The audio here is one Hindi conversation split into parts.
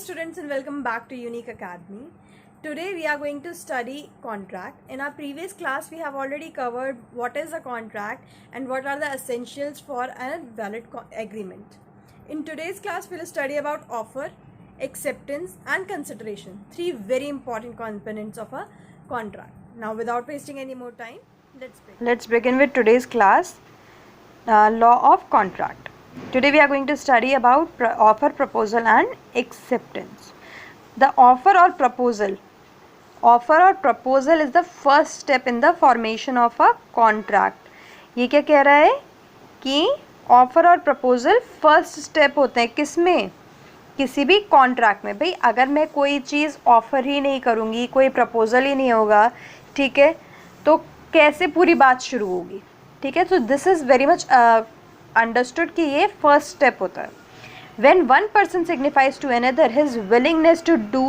students and welcome back to Unique Academy. Today we are going to study contract. In our previous class we have already covered what is a contract and what are the essentials for a valid agreement. In today's class we will study about offer, acceptance and consideration. Three very important components of a contract. Now without wasting any more time, let's begin with today's class, law of contract. Today we are going to study about offer, proposal and acceptance. The offer or proposal is the first step in the formation of a contract. ये क्या कह रहा है कि ऑफर और प्रपोजल फर्स्ट स्टेप होते हैं किसमें, किसी भी कॉन्ट्रैक्ट में. भाई अगर मैं कोई चीज़ ऑफर ही नहीं करूँगी, कोई प्रपोजल ही नहीं होगा, ठीक है, तो कैसे पूरी बात शुरू होगी. ठीक है, तो this is very much understood कि ये फर्स्ट स्टेप होता है. When one person signifies to another his willingness to do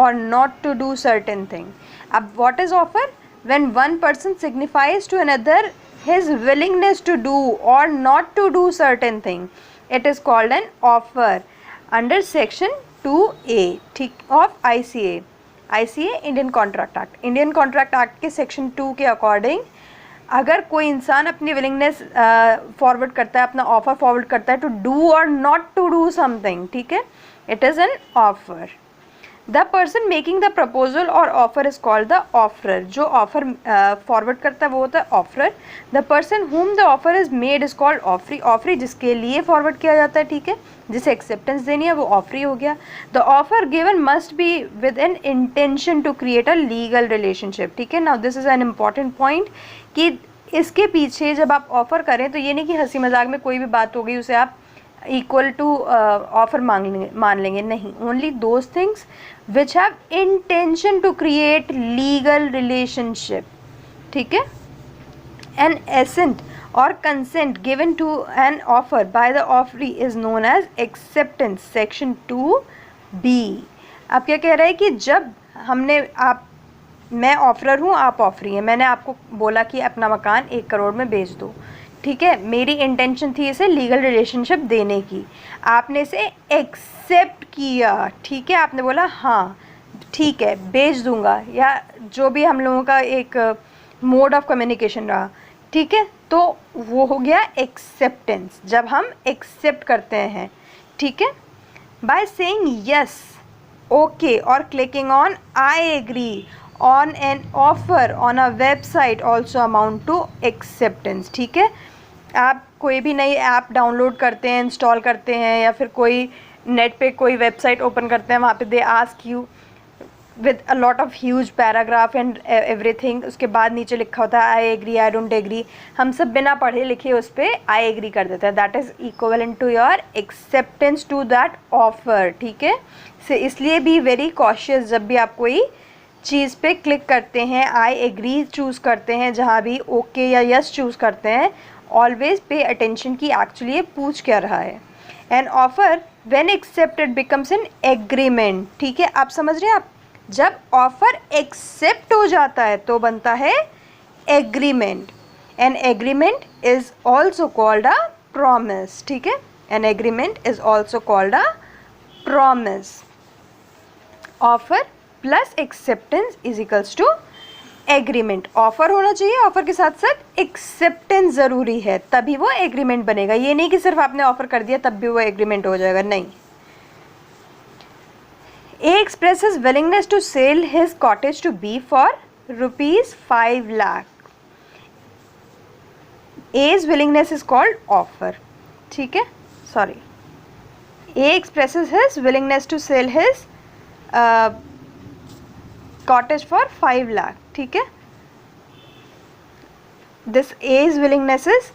or not to do certain thing. अब what is offer? When one person signifies to another his willingness to do or not to do certain thing, it is called an offer under section 2A of ICA. ICA Indian Contract Act. Indian Contract Act के section 2 के अकॉर्डिंग अगर कोई इंसान अपनी विलिंगनेस फॉरवर्ड करता है, अपना ऑफर फॉरवर्ड करता है to do or not to do something, ठीक है, it is an offer. The person making the proposal or offer is called the offeror. जो ऑफर फॉरवर्ड करता है वो होता है offeror. The person whom the offer is made is called offeree. Offeree जिसके लिए फॉरवर्ड किया जाता है, ठीक है, जिसे एक्सेप्टेंस देनी है वो ऑफरी हो गया. The offer given must be with an intention to create a legal relationship. ठीक है, now this is an important point कि इसके पीछे जब आप ऑफ़र करें तो ये नहीं कि हंसी मजाक में कोई भी बात हो गई उसे आप इक्वल टू ऑफ़र मान लेंगे. नहीं, only those things which have intention to create legal relationship. ठीक है, एन एसेंट और consent given to an offer by the offeree is known as acceptance, section 2B. अब क्या कह रहा है कि जब हमने मैं ऑफरर हूँ, आप ऑफरी हैं, मैंने आपको बोला कि अपना मकान 1 करोड़ में बेच दो, ठीक है, मेरी इंटेंशन थी इसे लीगल रिलेशनशिप देने की, आपने इसे एक्सेप्ट किया, ठीक है, आपने बोला हाँ ठीक है बेच दूंगा, या जो भी हम लोगों का एक मोड ऑफ कम्युनिकेशन रहा, ठीक है, तो वो हो गया एक्सेप्टेंस, जब हम एक्सेप्ट करते हैं. ठीक है, बाय सेइंग यस, ओके और clicking on I agree on an offer on a website also amount to acceptance. ठीक है, आप कोई भी नई ऐप डाउनलोड करते हैं, इंस्टॉल करते हैं, या फिर कोई नेट पे कोई वेबसाइट ओपन करते हैं, वहाँ पे they ask you with a lot of huge paragraph and everything, उसके बाद नीचे लिखा होता है I agree, I don't agree. हम सब बिना पढ़े लिखे उस पर आई एग्री कर देते हैं. That is equivalent to your acceptance to that offer. ठीक है, इसलिए बी वेरी कॉशियस जब भी आप कोई चीज़ पे क्लिक करते हैं, आई एग्री चूज़ करते हैं, जहाँ भी ओके या यस चूज़ करते हैं, ऑलवेज पे अटेंशन की एक्चुअली ये पूछ क्या रहा है. An offer when accepted becomes an agreement. ठीक है, आप समझ रहे हैं, आप जब ऑफर एक्सेप्ट हो जाता है तो बनता है agreement. An agreement is also called a promise. ठीक है, an agreement is also called a promise. Offer plus acceptance is equals to agreement. Offer होना चाहिए, ऑफर के साथ साथ एक्सेप्टेंस ज़रूरी है, तभी वो एग्रीमेंट बनेगा. ये नहीं कि सिर्फ आपने ऑफर कर दिया तब भी वो एग्रीमेंट हो जाएगा, नहीं. A expresses willingness to sell his cottage to be for ₹5 lakh. As willingness is called offer. ठीक है, sorry, A expresses his willingness to sell his cottage for 5 lakh. ठीक है, this as willingness is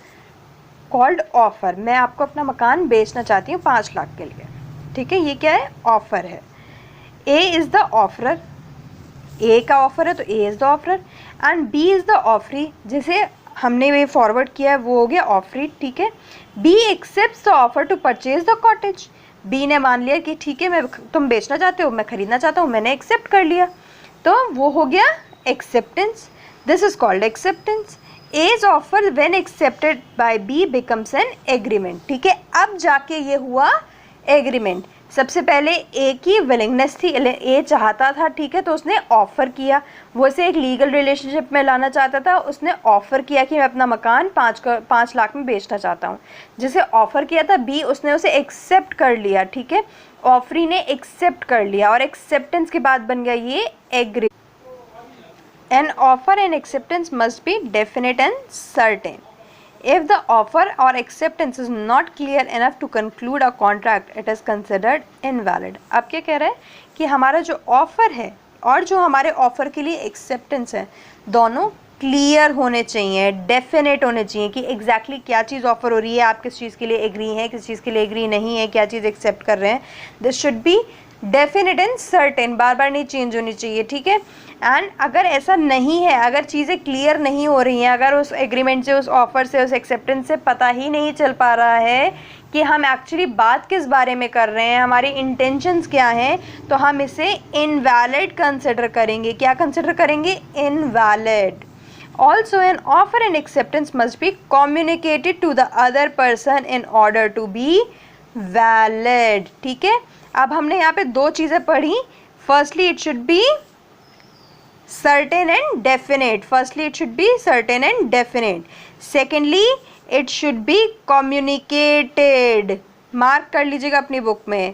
called offer. मैं आपको अपना मकान बेचना चाहती हूँ 5 लाख के लिए. ठीक है, ये क्या है, ऑफर है. A is the offeror, A का ऑफर है तो A is the offeror, and B is the offeree, जिसे हमने ये फॉरवर्ड किया है वो हो गया ऑफरी. ठीक है, B accepts the offer to purchase the cottage. B ने मान लिया कि ठीक है, मैं तुम बेचना चाहते हो, मैं खरीदना चाहता हूँ, मैंने एक्सेप्ट कर लिया, तो वो हो गया acceptance. This is called acceptance. As offer when accepted by B becomes an agreement. ठीक है, अब जाके ये हुआ एग्रीमेंट. सबसे पहले ए की विलिंगनेस थी, ए चाहता था, ठीक है, तो उसने ऑफ़र किया, वो इसे एक लीगल रिलेशनशिप में लाना चाहता था, उसने ऑफ़र किया कि मैं अपना मकान 5 लाख में बेचना चाहता हूँ। जिसे ऑफ़र किया था बी, उसने उसे एक्सेप्ट कर लिया, ठीक है, ऑफरी ने एक्सेप्ट कर लिया और एक्सेप्टेंस के बाद बन गया ये agree. An offer and acceptance must be definite and certain. If the offer or acceptance is not clear enough to conclude a contract, it is considered invalid. अब क्या कह रहा है कि हमारा जो ऑफ़र है और जो हमारे ऑफ़र के लिए एक्सेप्टेंस है, दोनों क्लियर होने चाहिए, डेफिनेट होने चाहिए कि एग्जैक्टली क्या चीज़ ऑफ़र हो रही है, आप किस चीज़ के लिए एग्री हैं, किस चीज़ के लिए एग्री नहीं है, क्या चीज़ एक्सेप्ट कर रहे हैं। This should be definite and certain, बार बार नहीं चेंज होनी चाहिए, ठीक है। एंड अगर ऐसा नहीं है, अगर चीज़ें क्लियर नहीं हो रही हैं, अगर उस एग्रीमेंट से, उस ऑफ़र से, उस एक्सेप्टेंस से पता ही नहीं चल पा रहा है कि हम एक्चुअली बात किस बारे में कर रहे हैं, हमारी इंटेंशंस क्या हैं, तो हम इसे इनवैलिड कंसिडर करेंगे। क्या कंसिडर करेंगे? Invalid. Also, an offer and acceptance must be communicated to the other person in order to be valid. ठीक है, अब हमने यहाँ पे दो चीज़ें पढ़ी। Firstly, it should be certain and definite. Firstly, it should be certain and definite. Secondly, it should be communicated. Mark कर लीजिएगा अपनी बुक में।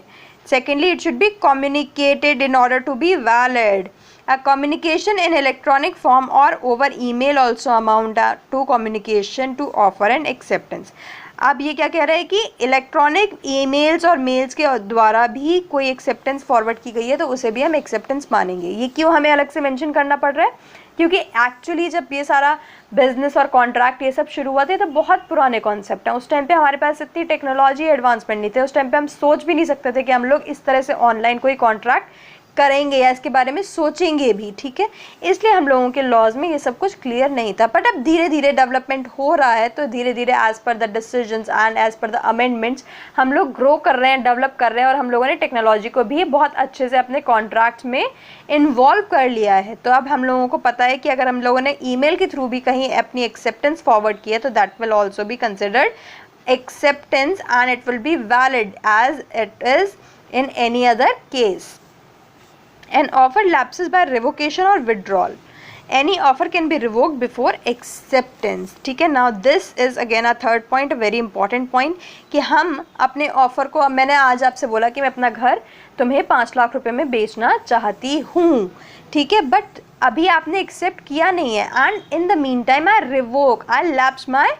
Secondly, it should be communicated in order to be valid. A communication in electronic form or over email also amount to communication to offer and acceptance. अब ये क्या कह रहा है कि इलेक्ट्रॉनिक ईमेल्स और मेल्स के द्वारा भी कोई एक्सेप्टेंस फॉरवर्ड की गई है तो उसे भी हम एक्सेप्टेंस मानेंगे। ये क्यों हमें अलग से मेंशन करना पड़ रहा है? क्योंकि एक्चुअली जब ये सारा बिजनेस और कॉन्ट्रैक्ट ये सब शुरू हुआ थे तो बहुत पुराने कॉन्सेप्ट हैं। उस टाइम पे हमारे पास इतनी टेक्नोलॉजी एडवांसमेंट नहीं थे, उस टाइम पे हम सोच भी नहीं सकते थे कि हम लोग इस तरह से ऑनलाइन कोई कॉन्ट्रैक्ट करेंगे या इसके बारे में सोचेंगे भी, ठीक है। इसलिए हम लोगों के लॉज में ये सब कुछ क्लियर नहीं था। बट अब धीरे धीरे डेवलपमेंट हो रहा है, तो धीरे धीरे as per the decisions and as per the amendments हम लोग ग्रो कर रहे हैं, डेवलप कर रहे हैं, और हम लोगों ने टेक्नोलॉजी को भी बहुत अच्छे से अपने कॉन्ट्रैक्ट्स में इन्वॉल्व कर लिया है। तो अब हम लोगों को पता है कि अगर हम लोगों ने ईमेल के थ्रू भी कहीं अपनी एक्सेप्टेंस फॉरवर्ड की है तो that will also be considered acceptance and it will be valid as it is in any other case. An offer lapses by revocation or withdrawal. Any offer can be revoked before acceptance. ठीक है, now this is again a third point, a very important point, कि हम अपने ऑफ़र को, मैंने आज आपसे बोला कि मैं अपना घर तुम्हें 5 लाख रुपए में बेचना चाहती हूँ, ठीक है, बट अभी आपने एक्सेप्ट किया नहीं है and in the mean time I revoke, I lapse my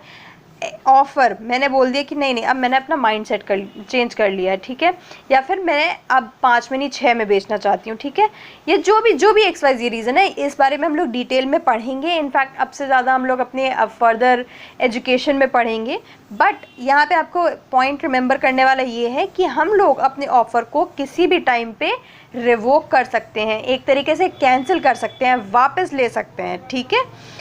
offer, मैंने बोल दिया कि नहीं अब मैंने अपना माइंड सेट चेंज कर लिया है, ठीक है, या फिर मैं अब 5 में नहीं 6 में बेचना चाहती हूँ, ठीक है। ये जो भी XYZ रीज़न है, इस बारे में हम लोग डिटेल में पढ़ेंगे। इनफैक्ट अब से ज़्यादा हम लोग अपने अब फर्दर एजुकेशन में पढ़ेंगे। बट यहाँ पे आपको पॉइंट रिमेंबर करने वाला ये है कि हम लोग अपने ऑफ़र को किसी भी टाइम पे रिवोक कर सकते हैं, एक तरीके से कैंसिल कर सकते हैं, वापस ले सकते हैं, ठीक है।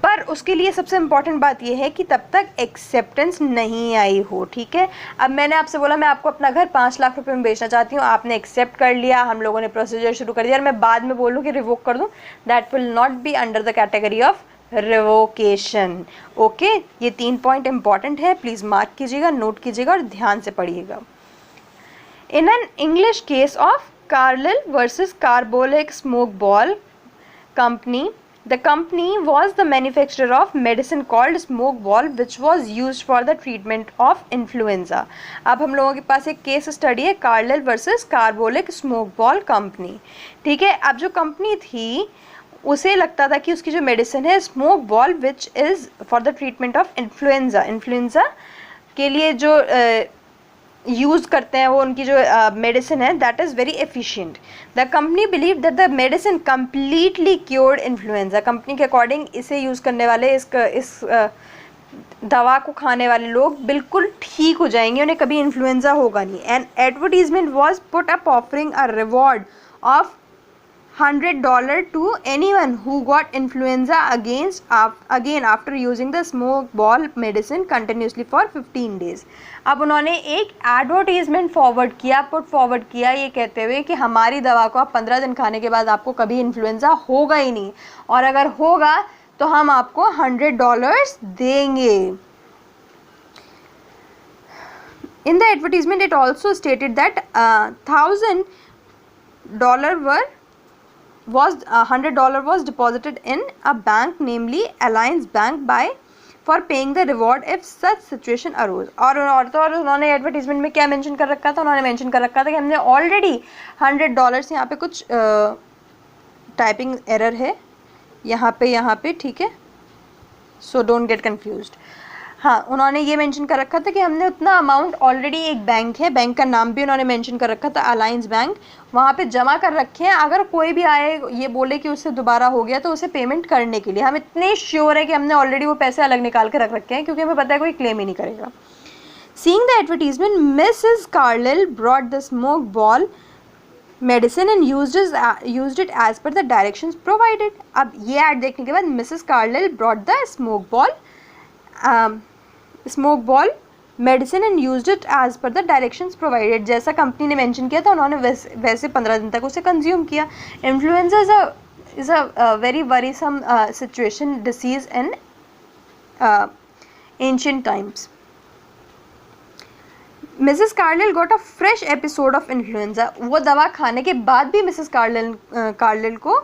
पर उसके लिए सबसे इम्पॉर्टेंट बात यह है कि तब तक एक्सेप्टेंस नहीं आई हो, ठीक है। अब मैंने आपसे बोला मैं आपको अपना घर 5 लाख रुपए में बेचना चाहती हूँ, आपने एक्सेप्ट कर लिया, हम लोगों ने प्रोसीजर शुरू कर दिया और मैं बाद में बोलूँ कि रिवोक कर दूँ, that will not be under the category of revocation. Okay, ये 3 पॉइंट इंपॉर्टेंट है, प्लीज़ मार्क कीजिएगा, नोट कीजिएगा और ध्यान से पढ़िएगा। In an English case of Carlill versus carbolic smoke ball company, the company was the manufacturer of medicine called smoke ball which was used for the treatment of influenza. अब हम लोगों के पास एक केस स्टडी है Carlill versus carbolic smoke ball company, ठीक है। अब जो कंपनी थी उसे लगता था कि उसकी जो मेडिसिन है smoke ball which is for the treatment of influenza के लिए जो यूज़ करते हैं, वो उनकी जो मेडिसिन है that is very efficient. The company believe that the medicine completely cured influenza. Company के अकॉर्डिंग इसे यूज़ करने वाले, इस दवा को खाने वाले लोग बिल्कुल ठीक हो जाएंगे, उन्हें कभी इन्फ्लुएंजा होगा नहीं। And advertisement was put up offering a reward of $100 to anyone who got influenza again after using the smoke ball medicine continuously for 15 days. अब उन्होंने एक एडवर्टीजमेंट पुट फॉरवर्ड किया ये कहते हुए कि हमारी दवा को आप 15 दिन खाने के बाद आपको कभी इन्फ्लुएंजा होगा ही नहीं, और अगर होगा तो हम आपको $100 देंगे। In the advertisement, it also stated that $1,000 was deposited in a bank, namely Alliance Bank, for paying the reward if such situation arose. और उन्होंने एडवर्टीजमेंट में क्या मेंशन कर रखा था? उन्होंने मेंशन कर रखा था कि हमने ऑलरेडी $100, यहाँ पे कुछ टाइपिंग एरर है यहाँ पे, ठीक है, सो डोंट गेट कन्फ्यूज्ड। हाँ, उन्होंने ये मेंशन कर रखा था कि हमने उतना अमाउंट ऑलरेडी, एक बैंक है, बैंक का नाम भी उन्होंने मेंशन कर रखा था अलायंस बैंक, वहाँ पे जमा कर रखे हैं। अगर कोई भी आए ये बोले कि उससे दोबारा हो गया तो उसे पेमेंट करने के लिए हम इतने श्योर है कि हमने ऑलरेडी वो पैसे अलग निकाल के रख रखे हैं, क्योंकि हमें पता है कोई क्लेम ही नहीं करेगा। Seeing the advertisement, Mrs Carlill brought the smoke ball medicine and used it as per the directions provided. अब ये ऐड देखने के बाद Mrs Carlill brought the smoke ball medicine and used it as per the directions provided. जैसा कंपनी ने मेंशन किया था उन्होंने वैसे 15 दिन तक उसे कंज्यूम किया। Influenza is a very worrisome situation disease in ancient times. Mrs Carlill got a fresh episode of influenza. वो दवा खाने के बाद भी मिसेस कार्लिल को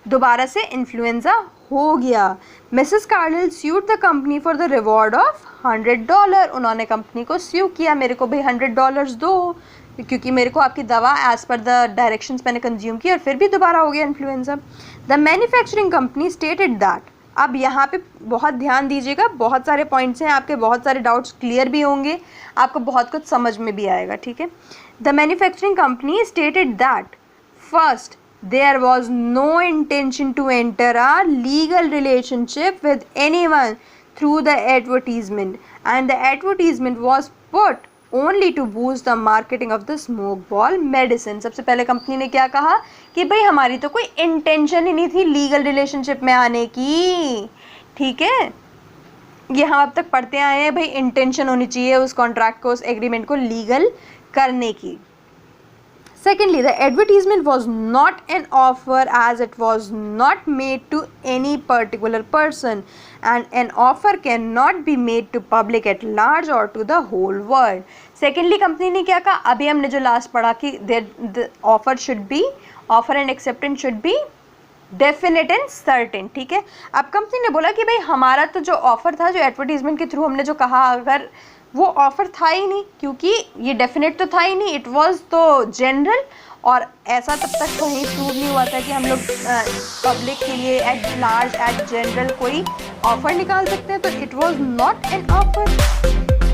दोबारा से इन्फ्लुएंजा हो गया। Mrs Carlill sued the company for the reward of $100। उन्होंने कंपनी को स्यू किया, मेरे को भाई $100 दो, क्योंकि मेरे को आपकी दवा एज पर द डायरेक्शंस मैंने कंज्यूम की और फिर भी दोबारा हो गया influenza. The manufacturing company stated that, अब यहाँ पे बहुत ध्यान दीजिएगा, बहुत सारे पॉइंट्स हैं, आपके बहुत सारे डाउट्स क्लियर भी होंगे, आपको बहुत कुछ समझ में भी आएगा, ठीक है। The manufacturing company stated that first, there was no intention to enter a legal relationship with anyone through the advertisement, and the advertisement was put only to boost the marketing of the smoke ball medicine। सबसे पहले कंपनी ने क्या कहा कि भाई हमारी तो कोई इंटेंशन ही नहीं थी लीगल रिलेशनशिप में आने की, ठीक है। ये हम अब तक पढ़ते आए हैं, भाई इंटेंशन होनी चाहिए उस कॉन्ट्रैक्ट को, उस एग्रीमेंट को लीगल करने की। Secondly, the advertisement was not an offer as it was not made to any particular person, and an offer cannot be made to public at large or to the whole world. Secondly, company ने क्या कहा, अभी हमने जो लास्ट पढ़ा कि the offer should be, offer and acceptance should be definite and certain, ठीक है। अब कंपनी ने बोला कि भाई हमारा तो जो ऑफर था, जो एडवर्टीजमेंट के थ्रू हमने जो कहा, अगर वो ऑफर था ही नहीं, क्योंकि ये डेफिनेट तो था ही नहीं, इट वाज तो जनरल, और ऐसा तब तक कहीं प्रूव नहीं हुआ था कि हम लोग पब्लिक के लिए एट लार्ज, एट जनरल कोई ऑफर निकाल सकते हैं, तो it was not an offer.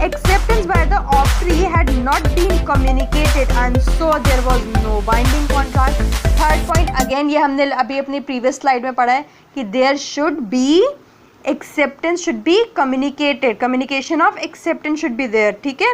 Acceptance by the offeree had not been communicated and so there was no binding contract. Third point, again ये हमने अभी अपनी previous slide में पढ़ा है कि there should be acceptance, should be communicated, communication of acceptance should be there, ठीक है।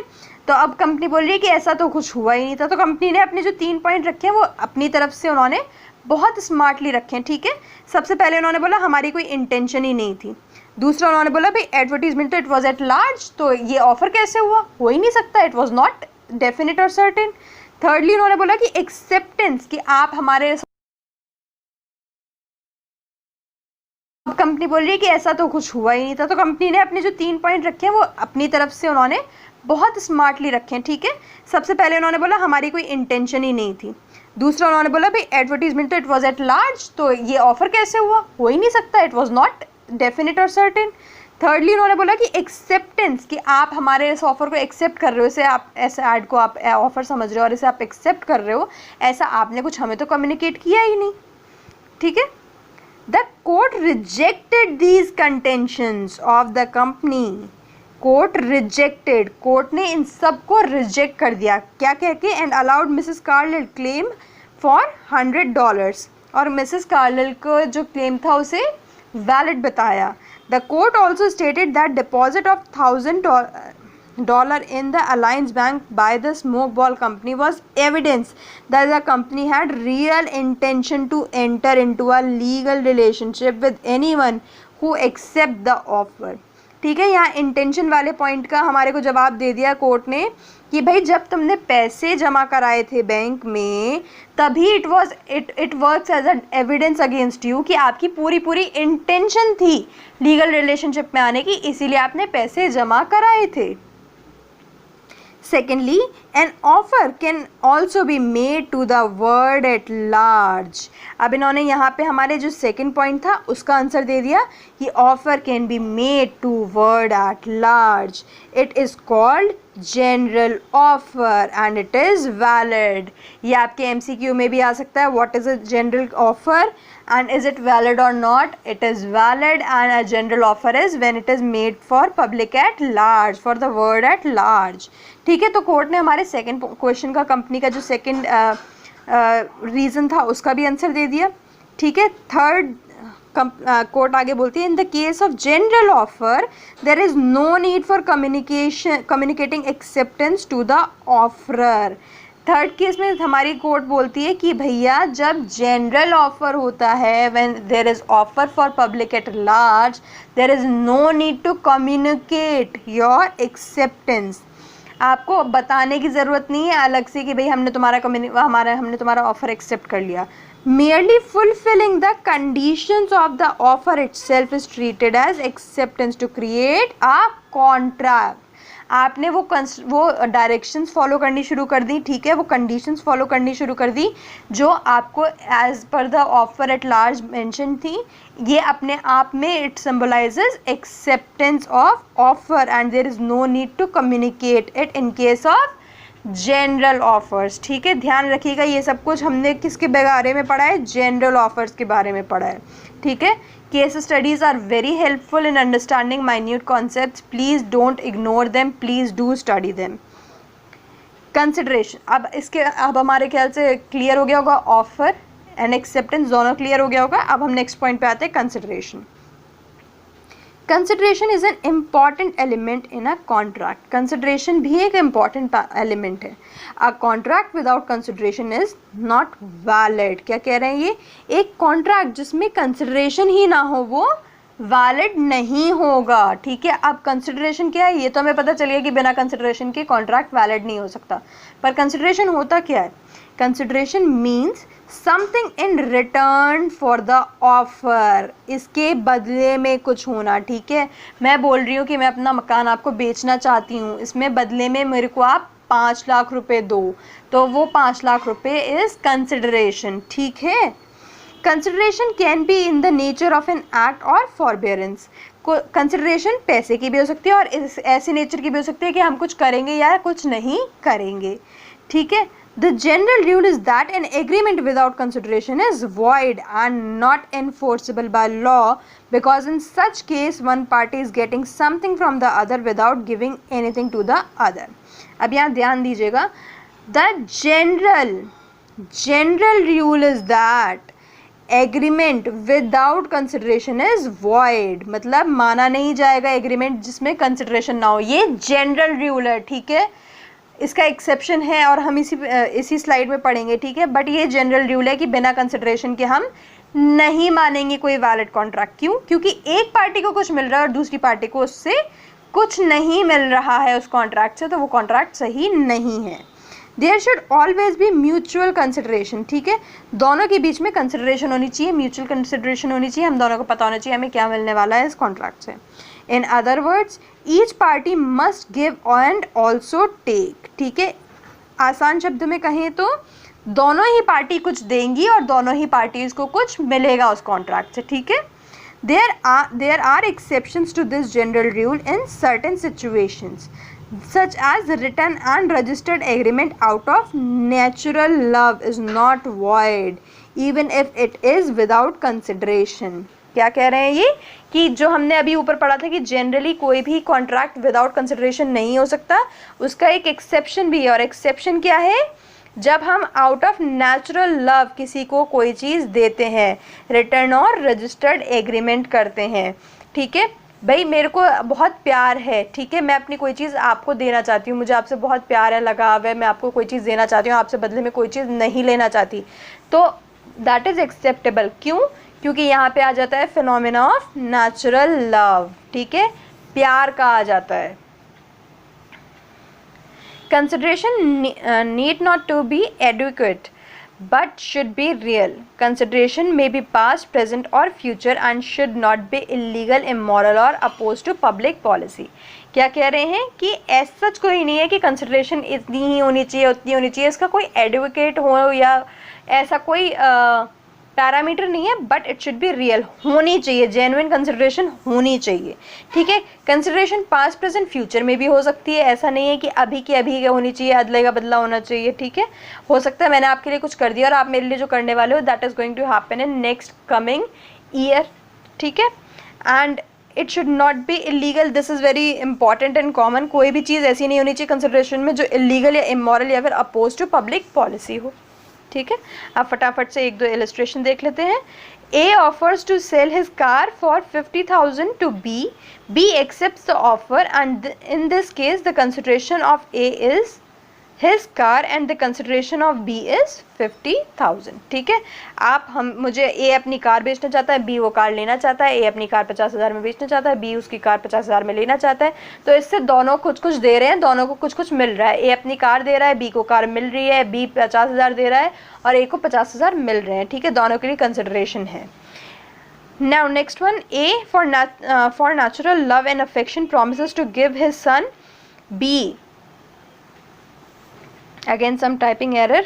तो अब कंपनी बोल रही है कि ऐसा तो कुछ हुआ ही नहीं था, तो कंपनी ने अपने जो 3 पॉइंट रखे हैं वो अपनी तरफ से उन्होंने बहुत स्मार्टली रखे हैं, ठीक है। सबसे पहले उन्होंने बोला हमारी कोई इंटेंशन ही नहीं थी। दूसरा उन्होंने बोला भाई एडवर्टीजमेंट तो इट वाज एट लार्ज, तो ये ऑफर कैसे हुआ, हो ही नहीं सकता, इट वाज नॉट डेफिनेट और सर्टेन। थर्डली उन्होंने बोला कि एक्सेप्टेंस, कि आप हमारे, कंपनी बोल रही है कि ऐसा तो कुछ हुआ ही नहीं था, तो कंपनी ने अपने जो 3 पॉइंट रखे हैं वो अपनी तरफ से उन्होंने बहुत स्मार्टली रखे हैं, ठीक है। सबसे पहले उन्होंने बोला हमारी कोई इंटेंशन ही नहीं थी। दूसरा उन्होंने बोला भाई एडवर्टीजमेंट तो इट वाज एट लार्ज, तो ये ऑफर कैसे हुआ, हो ही नहीं सकता, इट वाज नॉट डेफिनेट और सर्टेन। थर्डली उन्होंने बोला कि एक्सेप्टेंस, कि आप हमारे इस ऑफर को एक्सेप्ट कर रहे हो, इसे आप ऐसे ऐड को आप ऑफर समझ रहे हो और इसे आप एक्सेप्ट कर रहे हो, ऐसा आपने कुछ हमें तो कम्युनिकेट किया ही नहीं, ठीक है। The court rejected these contentions of the company, court rejected, court ने इन सब को रिजेक्ट कर दिया, क्या कह के, and allowed Mrs Carlill claim for $100, और मिसेस कार्लिल को जो क्लेम था उसे वैलिड बताया। The court also stated that deposit of $1,000 in the Alliance Bank by the smoke ball company was evidence that the company had real intention to enter into a legal relationship with anyone who accept the offer, ठीक है। यहाँ इंटेंशन वाले पॉइंट का हमारे को जवाब दे दिया कोर्ट ने कि भाई जब तुमने पैसे जमा कराए थे बैंक में, तभी it works as a evidence against you, कि आपकी पूरी इंटेंशन थी लीगल रिलेशनशिप में आने की, इसीलिए आपने पैसे जमा कराए थे। Secondly, an offer can also be made to the word at large. अब इन्होंने यहाँ पे हमारे जो सेकंड पॉइंट था उसका आंसर दे दिया कि offer can be made to world at large. It is called general offer and it is valid. ये आपके MCQ में भी आ सकता है. What is a general offer and is it valid or not? It is valid, and a general offer is when it is made for public at large, for the word at large. ठीक है, तो कोर्ट ने हमारे सेकंड क्वेश्चन का, कंपनी का जो सेकंड रीज़न था उसका भी आंसर दे दिया. ठीक है, थर्ड कोर्ट आगे बोलती है in the case of general offer there is no need for communicating acceptance to the offeror. Third case में हमारी कोर्ट बोलती है कि भैया जब जनरल ऑफर होता है, when there is offer for public at large, there is no need to communicate your acceptance. आपको बताने की ज़रूरत नहीं है अलग से कि भाई हमने तुम्हारा ऑफ़र एक्सेप्ट कर लिया. merely fulfilling the conditions of the offer itself is treated as acceptance to create a contract. आपने वो डायरेक्शंस फॉलो करनी शुरू कर दी. ठीक है, वो कंडीशंस फॉलो करनी शुरू कर दी जो आपको as per the offer at large mention थी. ये अपने आप में it symbolizes acceptance of offer and there is no need to communicate it in case of general offers. ठीक है, ध्यान रखिएगा ये सब कुछ हमने किसके बारे में पढ़ा है? जनरल ऑफर्स के बारे में पढ़ा है. ठीक है, case studies are very helpful in understanding minute concepts. Please don't ignore them, please do study them. Consideration, अब हमारे ख्याल से क्लियर हो गया होगा. ऑफर एंड एक्सेप्टेंस दोनों क्लियर हो गया होगा. अब हम नेक्स्ट पॉइंट पे आते हैं, consideration. Consideration is an important element in a contract. Consideration भी एक इम्पॉर्टेंट एलिमेंट है. A contract without consideration is not valid. क्या कह रहे हैं ये? एक कॉन्ट्रैक्ट जिसमें कंसिडरेशन ही ना हो वो वैलिड नहीं होगा. ठीक है, अब कंसिडरेशन क्या है ये तो हमें पता चलिए कि बिना कंसिडरेशन के कॉन्ट्रैक्ट वैलिड नहीं हो सकता. पर कंसिडरेशन होता क्या है? Consideration means something in return for the offer. इसके बदले में कुछ होना. ठीक है, मैं बोल रही हूँ कि मैं अपना मकान आपको बेचना चाहती हूँ, इसमें बदले में मेरे को आप 5 लाख रुपए दो, तो वो 5 लाख रुपए इज़ कंसिडरेशन. ठीक है, consideration can be in the nature of an act और फॉरबेरेंस. कंसिडरेशन पैसे की भी हो सकती है और ऐसे नेचर की भी हो सकती है कि हम कुछ करेंगे या कुछ नहीं करेंगे. ठीक है, the general rule is that an agreement without consideration is void and not enforceable by law, because in such case one party is getting something from the other without giving anything to the other. अब यहाँ ध्यान दीजिएगा, the general rule is that agreement without consideration is void. मतलब माना नहीं जाएगा एग्रीमेंट जिसमें कंसिडरेशन ना हो. ये जनरल रूल है. ठीक है, इसका एक्सेप्शन है और हम इसी स्लाइड में पढ़ेंगे. ठीक है, बट ये जनरल रूल है कि बिना कंसिडरेशन के हम नहीं मानेंगे कोई वैलिड कॉन्ट्रैक्ट. क्यों? क्योंकि एक पार्टी को कुछ मिल रहा है और दूसरी पार्टी को उससे कुछ नहीं मिल रहा है उस कॉन्ट्रैक्ट से, तो वो कॉन्ट्रैक्ट सही नहीं है. There should always be mutual consideration. ठीक है, दोनों के बीच में कंसिडरेशन होनी चाहिए, म्यूचुअल कंसिडरेशन होनी चाहिए. हम दोनों को पता होना चाहिए हमें क्या मिलने वाला है इस कॉन्ट्रैक्ट से. In other words, each party must give and also take. ठीक है, आसान शब्द में कहें तो दोनों ही पार्टी कुछ देंगी और दोनों ही पार्टीज को कुछ मिलेगा उस कॉन्ट्रैक्ट से. ठीक है, there are exceptions to this general rule in certain situations, such as written and registered agreement out of natural love is not void even if it is without consideration. क्या कह रहे हैं ये? कि जो हमने अभी ऊपर पढ़ा था कि जनरली कोई भी कॉन्ट्रैक्ट विदाउट कंसिडरेशन नहीं हो सकता, उसका एक एक्सेप्शन भी है. और एक्सेप्शन क्या है? जब हम आउट ऑफ नेचुरल लव किसी को कोई चीज़ देते हैं, रिटर्न और रजिस्टर्ड एग्रीमेंट करते हैं. ठीक है भाई, मेरे को बहुत प्यार है. ठीक है, मैं अपनी कोई चीज़ आपको देना चाहती हूँ, मुझे आपसे बहुत प्यार है, लगाव है, मैं आपको कोई चीज़ देना चाहती हूँ, आपसे बदले में कोई चीज़ नहीं लेना चाहती, तो दैट इज़ एक्सेप्टेबल. क्यों? क्योंकि यहाँ पे आ जाता है फिनोमेना ऑफ नेचुरल लव. ठीक है, प्यार का आ जाता है. Consideration need not to be adequate, but should be real. Consideration may be past, present or future and should not be illegal, immoral or opposed to public policy. क्या कह रहे हैं कि ऐसा सच कोई नहीं है कि कंसिडरेशन इतनी ही होनी चाहिए उतनी होनी चाहिए, इसका कोई एडवोकेट हो या ऐसा कोई पैरामीटर नहीं है, but it should be real, होनी चाहिए, जेन्युइन कंसिडरेशन होनी चाहिए, ठीक है। कंसिडरेशन पास्ट प्रेजेंट फ्यूचर में भी हो सकती है, ऐसा नहीं है कि अभी की अभी होनी चाहिए, अदले का बदला होना चाहिए, ठीक है। हो सकता है मैंने आपके लिए कुछ कर दिया और आप मेरे लिए जो करने वाले हो that is going to happen in next coming year, ठीक है। And it should not be illegal, this is very important and common, कोई भी चीज़ ऐसी नहीं होनी चाहिए कंसिडरेशन में जो इलीगल या इमोरल या फिर अपोज टू पब्लिक पॉलिसी हो, ठीक है। आप फटाफट से एक दो इलस्ट्रेशन देख लेते हैं। A offers to sell his car for 50,000 to B. B accepts the offer and in this case the consideration of A is his car and the consideration of B is 50,000, ठीक है। आप मुझे A अपनी कार बेचना चाहता है, B वो कार लेना चाहता है, A अपनी कार 50,000 में बेचना चाहता है, B उसकी कार 50,000 में लेना चाहता है, तो इससे दोनों कुछ कुछ दे रहे हैं, दोनों को कुछ कुछ मिल रहा है। A अपनी कार दे रहा है, B को कार मिल रही है, B 50,000 दे रहा है और A को 50,000 मिल रहे हैं, ठीक है, दोनों के लिए कंसिडरेशन है। Now next one, A for natural love and affection promises to give his son B. Again some typing error.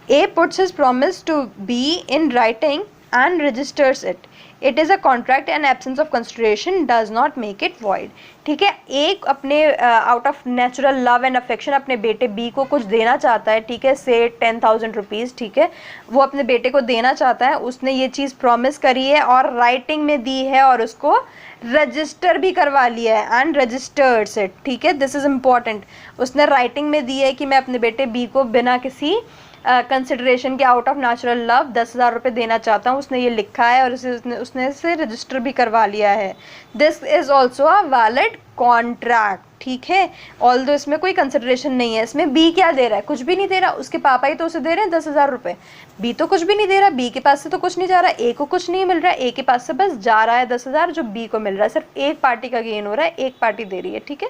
A puts his promise to B in writing and registers it. It is a contract and absence of consideration does not make it void, ठीक है। एक अपने out of natural love and affection अपने बेटे बी को कुछ देना चाहता है, ठीक है, से 10,000 रुपीज़, ठीक है, वो अपने बेटे को देना चाहता है, उसने ये चीज़ प्रॉमिस करी है और राइटिंग में दी है और उसको रजिस्टर भी करवा लिया है एंड रजिस्टर्स इट, ठीक है, दिस इज़ इम्पॉर्टेंट। उसने राइटिंग में दी है कि मैं अपने बेटे बी को बिना किसी कंसिडरेशन के आउट ऑफ नेचुरल लव 10,000 रुपये देना चाहता हूँ, उसने ये लिखा है और उसने इसे रजिस्टर भी करवा लिया है। This is also a valid contract, ठीक है, ऑल्दो इसमें कोई कंसिडरेशन नहीं है। इसमें बी क्या दे रहा है, कुछ भी नहीं दे रहा, उसके पापा ही तो उसे दे रहे हैं 10,000 रुपये, बी तो कुछ भी नहीं दे रहा, बी के पास से तो कुछ नहीं जा रहा, ए को कुछ नहीं मिल रहा है, ए के पास से बस जा रहा है 10,000 जो बी को मिल रहा है, सिर्फ एक पार्टी का गेन हो रहा है, एक पार्टी दे रही है, ठीक है।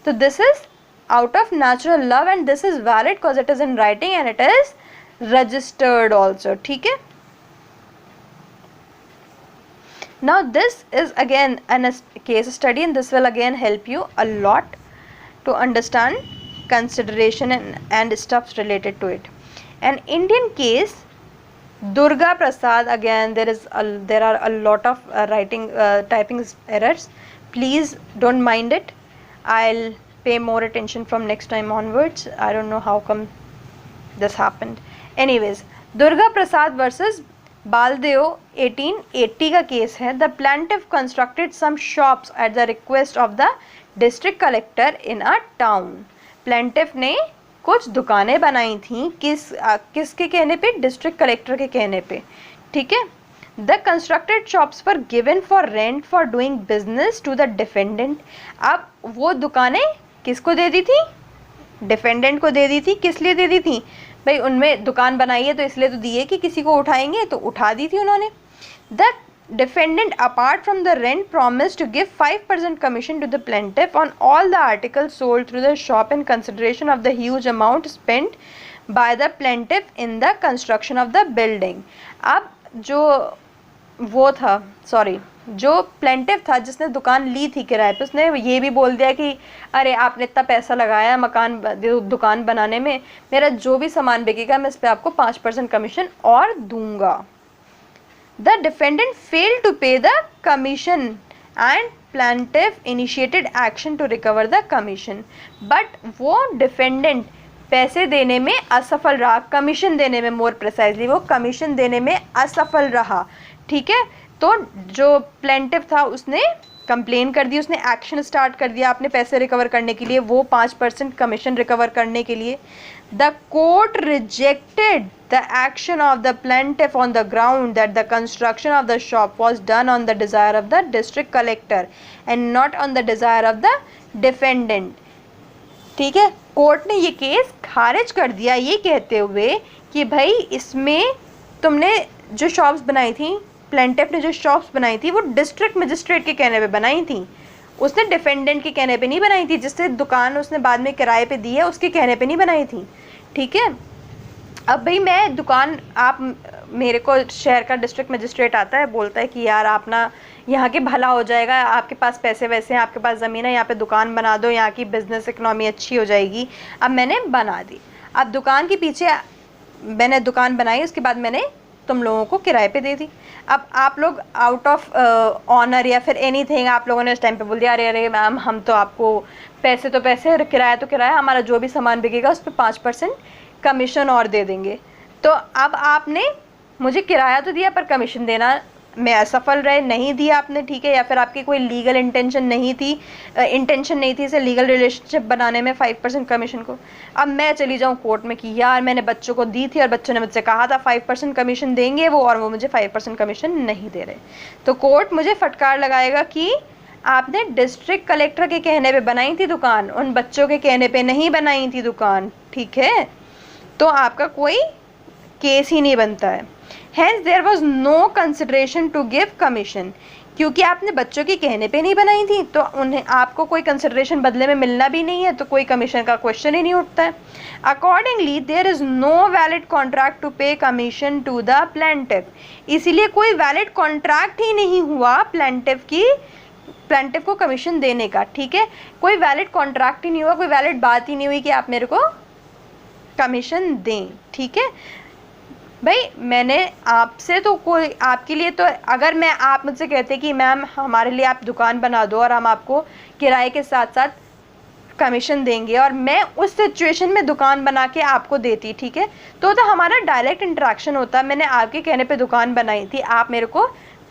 तो this is out of natural love and this is valid because it is in writing and it is registered also, ठीक है। Now this is again a case study and this will again help you a lot to understand consideration and stuff related to it. An Indian case, Durga Prasad, again there are a lot of typing errors, please don't mind it, I'll pay more attention from next time onwards, I don't know how come this happened. Anyways, Durga Prasad versus Baldev 1880 का केस है। The plaintiff constructed some shops at the request of the district collector in a town. Plaintiff ने कुछ दुकानें बनाई थी, किसके कहने पे, डिस्ट्रिक्ट कलेक्टर के कहने पे, ठीक है। The constructed shops were given for rent for doing business to the defendant. अब वो दुकानें किसको दे दी थी, डिफेंडेंट को दे दी थी। किस लिए दे दी थी भाई, उनमें दुकान बनाई है तो इसलिए तो दी है कि किसी को उठाएंगे, तो उठा दी थी उन्होंने। The defendant apart from the rent promised to give 5% commission to the plaintiff on all the articles sold through the shop in consideration of the huge amount spent by the plaintiff in the construction of the building. अब जो वो था, सॉरी, जो प्लेंटिव था जिसने दुकान ली थी किराए पे, उसने ये भी बोल दिया कि अरे आपने इतना पैसा लगाया दुकान बनाने में, मेरा जो भी सामान बिकेगा मैं इस पर आपको 5% कमीशन और दूंगा। The defendant failed to pay the commission and plaintiff initiated action to recover the commission, but वो डिफेंडेंट पैसे देने में असफल रहा, कमीशन देने में, मोर प्रिसाइजली वो कमीशन देने में असफल रहा, ठीक है। तो जो प्लेंटिव था उसने कंप्लेन कर दी, उसने एक्शन स्टार्ट कर दिया अपने पैसे रिकवर करने के लिए, वो 5% कमीशन रिकवर करने के लिए। The court rejected the action of the plaintiff on the ground that the construction of the shop was done on the desire of the district collector and not on the desire of the defendant, ठीक है। कोर्ट ने ये केस खारिज कर दिया ये कहते हुए कि भाई इसमें तुमने जो शॉप्स बनाई थी, प्लेंटिफ ने जो शॉप्स बनाई थी वो डिस्ट्रिक्ट मजिस्ट्रेट के कहने पे बनाई थी, उसने डिफेंडेंट के कहने पे नहीं बनाई थी, जिससे दुकान उसने बाद में किराए पे दी है उसके कहने पे नहीं बनाई थी, ठीक है। अब भाई मैं दुकान, आप मेरे को शहर का डिस्ट्रिक्ट मजिस्ट्रेट आता है, बोलता है कि यार आप ना यहाँ के भला हो जाएगा, आपके पास पैसे वैसे हैं, आपके पास ज़मीन है, यहाँ पे दुकान बना दो, यहाँ की बिजनेस इकनॉमी अच्छी हो जाएगी। अब मैंने बना दी, अब दुकान के पीछे मैंने दुकान बनाई, उसके बाद मैंने तुम लोगों को किराए पे दे दी। अब आप लोग आउट ऑफ ऑनर या फिर एनीथिंग आप लोगों ने उस टाइम पे बोल दिया, अरे अरे मैम हम तो आपको पैसे तो पैसे, किराया तो किराया, हमारा जो भी सामान बिकेगा उस पर 5% कमीशन और दे देंगे। तो अब आपने मुझे किराया तो दिया पर कमीशन देना में असफल रहे, नहीं दिया आपने, ठीक है, या फिर आपकी कोई लीगल इंटेंशन नहीं थी, इसे लीगल रिलेशनशिप बनाने में 5% कमीशन को। अब मैं चली जाऊँ कोर्ट में कि यार मैंने बच्चों को दी थी और बच्चों ने मुझसे कहा था 5% कमीशन देंगे वो, और वो मुझे 5% कमीशन नहीं दे रहे, तो कोर्ट मुझे फटकार लगाएगा कि आपने डिस्ट्रिक्ट कलेक्टर के कहने पे बनाई थी दुकान, उन बच्चों के कहने पे नहीं बनाई थी दुकान, ठीक है, तो आपका कोई केस ही नहीं बनता है। Hence there was no consideration to give commission, क्योंकि आपने बच्चों के कहने पे नहीं बनाई थी तो उन्हें आपको कोई कंसिडरेशन बदले में मिलना भी नहीं है, तो कोई कमीशन का क्वेश्चन ही नहीं उठता है। Accordingly there is no valid contract to pay commission to the plaintiff, इसीलिए कोई वैलिड कॉन्ट्रैक्ट ही नहीं हुआ प्लेंटिफ को कमीशन देने का, ठीक है, कोई वैलिड कॉन्ट्रैक्ट ही नहीं हुआ, कोई वैलिड बात ही नहीं हुई कि आप मेरे को कमीशन दें, ठीक है। भाई मैंने आपसे तो कोई, आपके लिए तो अगर मैं, आप मुझसे कहते कि मैम हमारे लिए आप दुकान बना दो और हम आपको किराए के साथ साथ कमीशन देंगे, और मैं उस सिचुएशन में दुकान बना के आपको देती, ठीक है, तो हमारा डायरेक्ट इंटरेक्शन होता, मैंने आपके कहने पे दुकान बनाई थी, आप मेरे को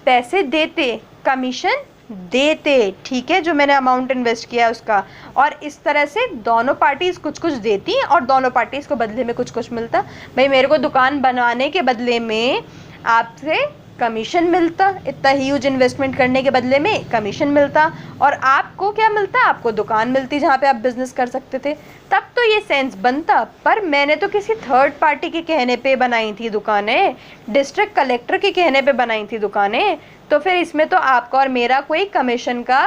पैसे देते, कमीशन देते, ठीक है, जो मैंने अमाउंट इन्वेस्ट किया है उसका, और इस तरह से दोनों पार्टीज़ कुछ कुछ देती और दोनों पार्टीज़ को बदले में कुछ कुछ मिलता। भाई मेरे को दुकान बनाने के बदले में आपसे कमीशन मिलता, इतना ह्यूज इन्वेस्टमेंट करने के बदले में कमीशन मिलता, और आपको क्या मिलता, आपको दुकान मिलती जहाँ पे आप बिजनेस कर सकते थे, तब तो ये सेंस बनता। पर मैंने तो किसी थर्ड पार्टी के कहने पे बनाई थी दुकानें, डिस्ट्रिक्ट कलेक्टर के कहने पे बनाई थी दुकानें, तो फिर इसमें तो आपका और मेरा कोई कमीशन का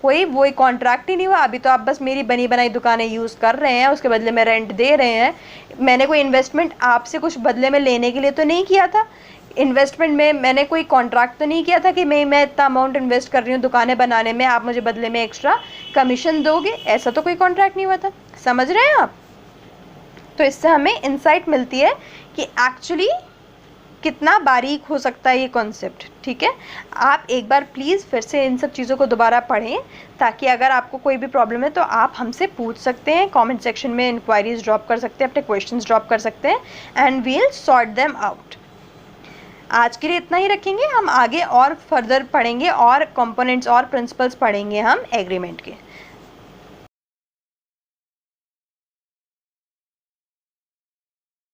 कोई वही कॉन्ट्रैक्ट ही नहीं हुआ। अभी तो आप बस मेरी बनी बनाई दुकानें यूज़ कर रहे हैं, उसके बदले में रेंट दे रहे हैं, मैंने कोई इन्वेस्टमेंट आपसे कुछ बदले में लेने के लिए तो नहीं किया था, इन्वेस्टमेंट में मैंने कोई कॉन्ट्रैक्ट तो नहीं किया था कि मैं इतना अमाउंट इन्वेस्ट कर रही हूँ दुकानें बनाने में, आप मुझे बदले में एक्स्ट्रा कमीशन दोगे, ऐसा तो कोई कॉन्ट्रैक्ट नहीं हुआ था। समझ रहे हैं आप? तो इससे हमें इंसाइट मिलती है कि एक्चुअली कितना बारीक हो सकता है ये कॉन्सेप्ट, ठीक है। आप एक बार प्लीज़ फिर से इन सब चीज़ों को दोबारा पढ़ें, ताकि अगर आपको कोई भी प्रॉब्लम है तो आप हमसे पूछ सकते हैं, कमेंट सेक्शन में इंक्वायरीज ड्रॉप कर सकते हैं, अपने क्वेश्चंस ड्रॉप कर सकते हैं, and we'll sort them out. आज के लिए इतना ही रखेंगे, हम आगे और फर्दर पढ़ेंगे और कंपोनेंट्स और प्रिंसिपल्स पढ़ेंगे हम एग्रीमेंट के।